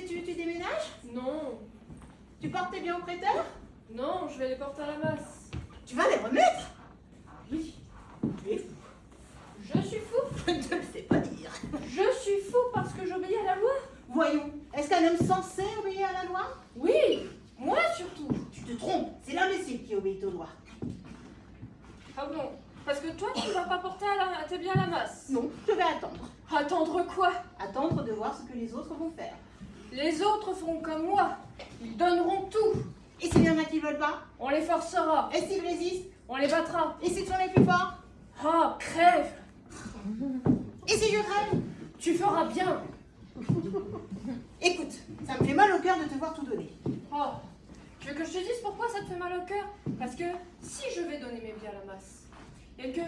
tu déménages? Non. Tu portes tes biens au prêteur? Non, je vais les porter à la masse. Tu vas les remettre? Ah oui. Tu es fou. Je suis fou. Je ne te le sais pas dire. Je suis fou parce que j'obéis à la loi. Voyons, est-ce qu'un homme censé obéir à la loi? Oui, moi surtout. Tu te trompes, c'est l'imbécile qui obéit aux lois. Ah bon? Parce que toi, tu vas pas porter tes biens à la masse. Non, je vais attendre. Attendre quoi? Attendre de voir ce que les autres vont faire. Les autres feront comme moi. Ils donneront tout. Et s'il y en a qui veulent pas? On les forcera. Et s'ils résistent? On les battra. Et si tu en es plus fort? Oh, crève. Et si je crève? Tu feras bien. Écoute, ça me fait mal au cœur de te voir tout donner. Oh, tu veux que je te dise pourquoi ça te fait mal au cœur? Parce que si je vais donner mes biens à la masse, et que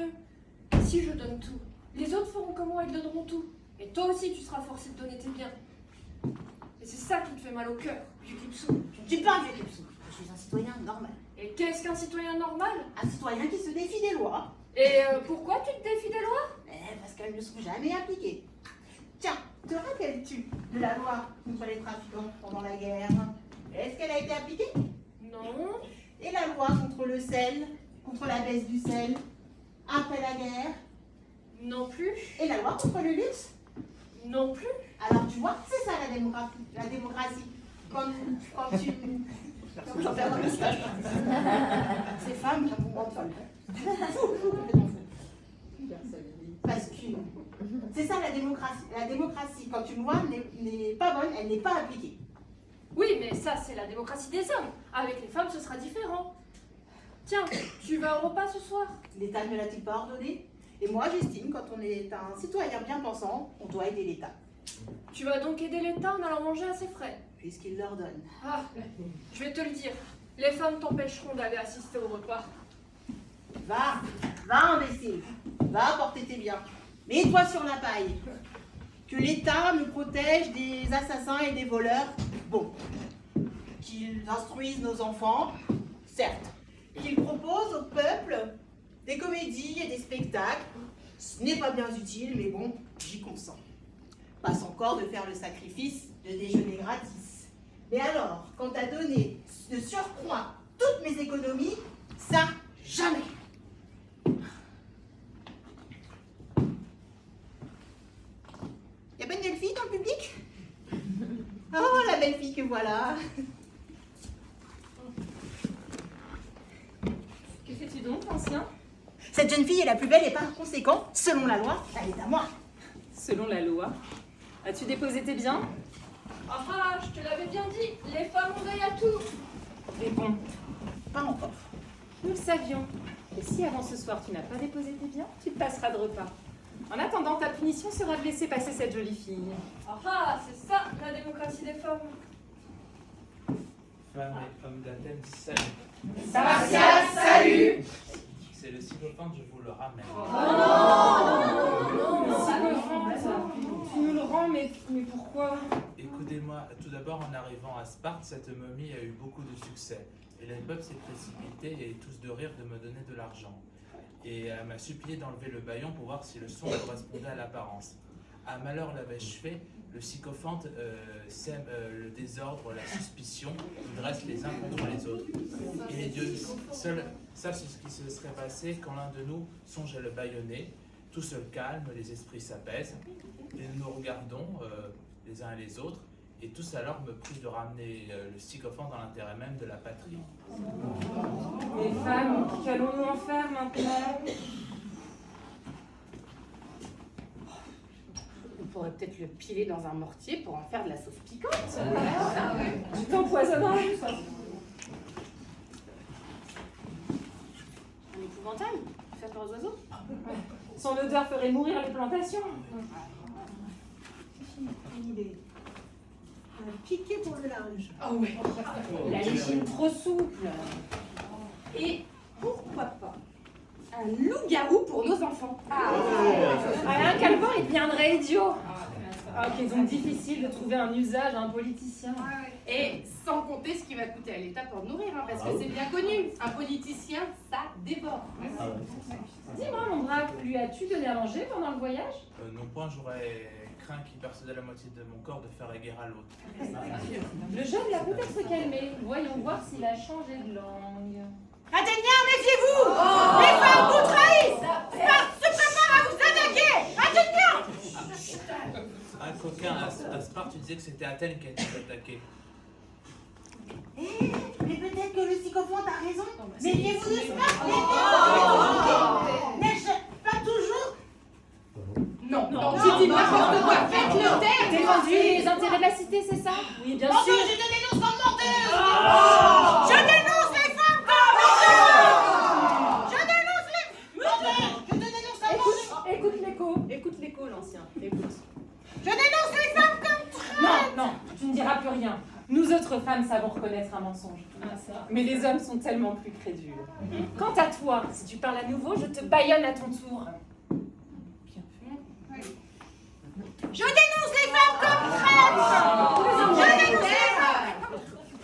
si je donne tout, les autres feront comme moi, ils donneront tout. Et toi aussi, tu seras forcé de donner tes biens. Et c'est ça qui te fait mal au cœur, vieux Clipsou. Je ne suis pas un vieux Clipsou, je suis un citoyen normal. Et qu'est-ce qu'un citoyen normal? Un citoyen qui se défie des lois. Et pourquoi tu te défies des lois? Parce qu'elles ne sont jamais appliquées. Tiens, te rappelles-tu de la loi contre les trafiquants pendant la guerre? Est-ce qu'elle a été appliquée? Non. Et la loi contre le sel, contre la baisse du sel, après la guerre? Non plus. Et la loi contre le luxe? Non plus. Alors tu vois, c'est ça la démocratie. La démocratie. Quand tu... J'en perds un message. Ces femmes, ça vous rend folle. Fou, complètement fou. Parce que c'est ça la démocratie. La démocratie, quand une loi n'est pas bonne, elle n'est pas appliquée. Oui, mais ça, c'est la démocratie des hommes. Avec les femmes, ce sera différent. Tiens, tu vas au repas ce soir? L'État ne l'a-t-il pas ordonné? Et moi, j'estime, quand on est un citoyen bien pensant, on doit aider l'État. Tu vas donc aider l'État en allant manger à ses frais? Puisqu'il leur donne. Ah, je vais te le dire. Les femmes t'empêcheront d'aller assister au repas. Va, imbécile. Va apporter tes biens. Mets-toi sur la paille. Que l'État nous protège des assassins et des voleurs. Bon. Qu'ils instruisent nos enfants, certes. Qu'ils proposent au peuple des comédies et des spectacles. Ce n'est pas bien utile, mais bon, j'y consens. Passe encore de faire le sacrifice de déjeuner gratis. Mais alors, quant à donner de surcroît toutes mes économies, ça, jamais. Y a pas une belle fille dans le public? Oh, la belle fille que voilà. Que fais-tu donc, ancien? Cette jeune fille est la plus belle et par conséquent, selon la loi, elle est à moi. Selon la loi. As-tu déposé tes biens? Ah, je te l'avais bien dit, les femmes ont veille à tout. Mais bon, Pas encore. nous le savions. Et si avant ce soir tu n'as pas déposé tes biens, tu te passeras de repas. En attendant, ta punition sera de laisser passer cette jolie fille. Ah, c'est ça, la démocratie des femmes. Femmes et hommes d'Athènes, salut. Spartiate, salut. C'est le sycophante, je vous le ramène. Tu nous le rends, mais pourquoi? Écoutez-moi, tout d'abord, en arrivant à Sparte, cette momie a eu beaucoup de succès. Et le peuple s'est précipité et tous de rire de me donner de l'argent. Et elle m'a supplié d'enlever le bâillon pour voir si le son correspondait à l'apparence. À malheur l'avais-je fait, le sycophante sème le désordre, la suspicion, ils dressent les uns contre les autres. Et les dieux seuls savent ce qui se serait passé quand l'un de nous songe à le bâillonner. Tout se calme, les esprits s'apaisent, et nous nous regardons les uns et les autres, et tous alors me prient de ramener le sycophante dans l'intérêt même de la patrie. Les femmes, qu'allons-nous en faire maintenant? On pourrait peut-être le piler dans un mortier pour en faire de la sauce piquante. Tu t'empoisonneras. Un épouvantail, fait peur aux oiseaux. Son odeur ferait mourir les plantations. Il est piqué pour le linge. Oh ouais. La légine trop souple. Et pourquoi pas un loup-garou pour nos enfants? Un calvin, il deviendrait idiot. Ah, ok, donc difficile de trouver un usage à un politicien. Et sans compter ce qui va coûter à l'État pour le nourrir, hein, parce que c'est bien connu, un politicien, ça dévore. Dis-moi, mon brave, lui as-tu donné à manger pendant le voyage? Non point, j'aurais craint qu'il percède la moitié de mon corps de faire guerre à l'autre. Le jeune l'a peut-être se calmer. Voyons voir s'il a changé de langue. Athéniens, méfiez-vous! Les femmes vous trahissent! Sparte se prépare à vous attaquer! Athéniens! Un coquin, à Sparte, tu disais que c'était Athènes qui a été attaquée. Eh, mais peut-être que le sycophante a raison. Méfiez-vous de Sparte! N'est-ce pas toujours? Non, tu dis n'importe quoi, faites-le taire! Défendu les intérêts de la cité, c'est ça? Oui, bien sûr. Je te dénonce comme menteuse! Je dénonce les femmes comme menteuses! Je dénonce les menteuses! Je te dénonce comme menteuse! Écoute l'écho, l'ancien. Écoute. Je dénonce les femmes comme Non, tu ne diras plus rien. Nous autres femmes savons reconnaître un mensonge. Mais les hommes sont tellement plus crédules. Quant à toi, si tu parles à nouveau, je te bâillonne à ton tour. Je dénonce les femmes comme traîtres! Je dénonce les femmes!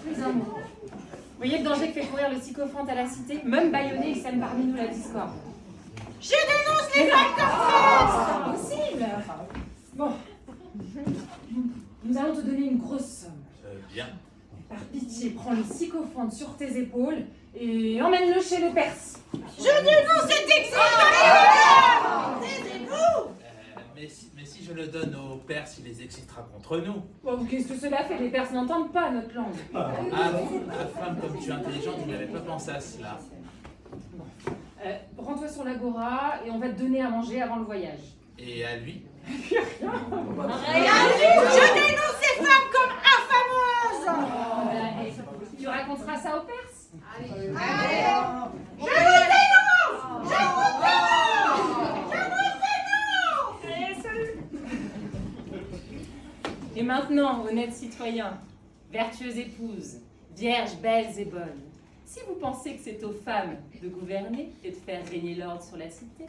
Plus un mot. Vous voyez le danger que fait courir le sycophante à la cité? Même bâillonné, il sème parmi nous la discorde. Je dénonce les femmes comme traîtres! C'est impossible. Bon. Nous allons te donner une grosse somme. Bien. Par pitié, prends le sycophante sur tes épaules et emmène-le chez les Perses. Je dénonce cet exil de taisez-vous! Mais si je le donne aux Perses, il les excitera contre nous. Oh, qu'est-ce que cela fait? Les Perses n'entendent pas notre langue. Ah, femme, comme tu es intelligente, je n'avais pas pensé à cela. Rends-toi sur l'agora et on va te donner à manger avant le voyage. Et à lui? Je dénonce ces femmes comme infameuses! Et tu raconteras ça aux Perses? Je vous dénonce! Je vous dénonce! Je vous dénonce! Et maintenant, honnêtes citoyens, vertueuses épouses, vierges belles et bonnes, si vous pensez que c'est aux femmes de gouverner et de faire régner l'ordre sur la cité,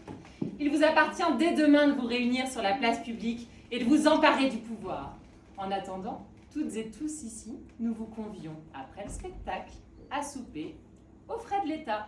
il vous appartient dès demain de vous réunir sur la place publique et de vous emparer du pouvoir. En attendant, toutes et tous ici, nous vous convions, après le spectacle, à souper aux frais de l'État.